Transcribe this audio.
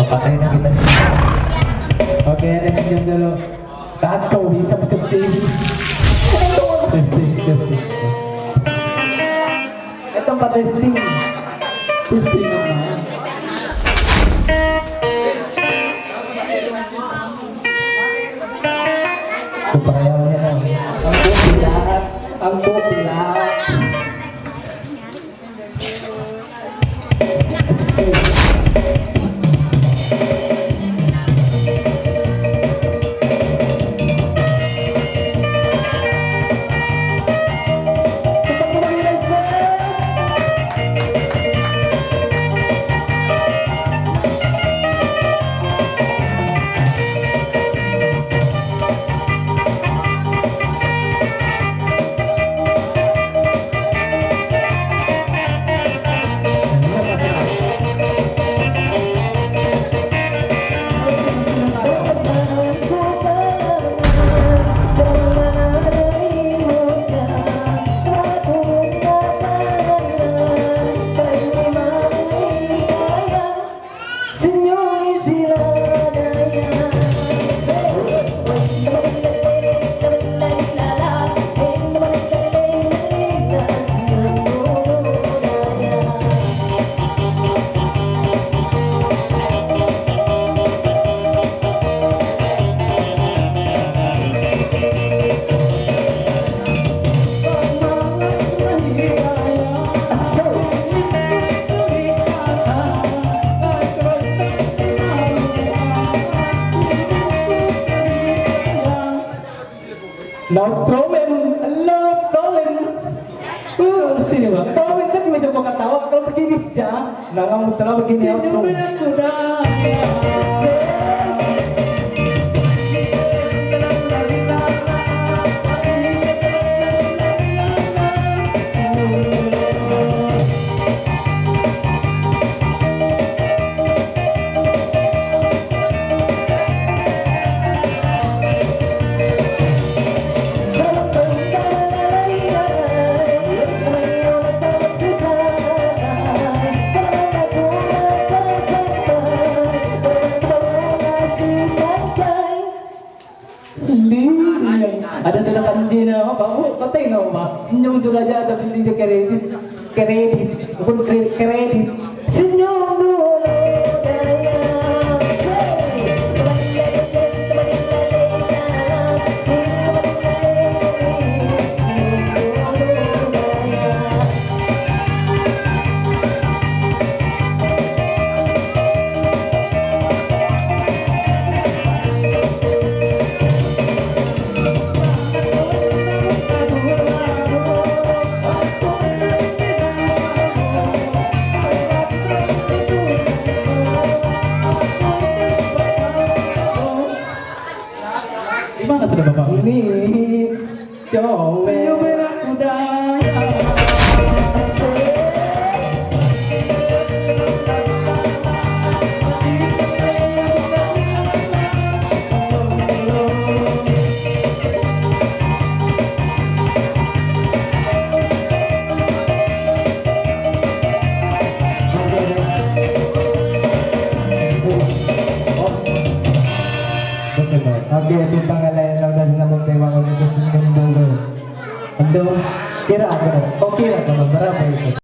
Papatay na kita. Okay, next yung dalo. Tato, isang testing. Testing. Itong pa-testing. Testing naman. Kupayaw niya lang. Ang buti lahat. Love trolling. Mesti ni ba? Trolling kan cuma siapa ketawa kalau begini saja. Nangang muter begini outro. Ada sudah kanji na apa? Patay na ba? Senyum sudah aja ada beli dia kredit, bukan kredit. Senyum dulu daya. Gimana sudah Bapak? Ini comel merah budaya. Oke, itu pangalayan lang na sinabog tayo mga mga susunod dulu. Ando, kira ako. O kira ka, marami ito.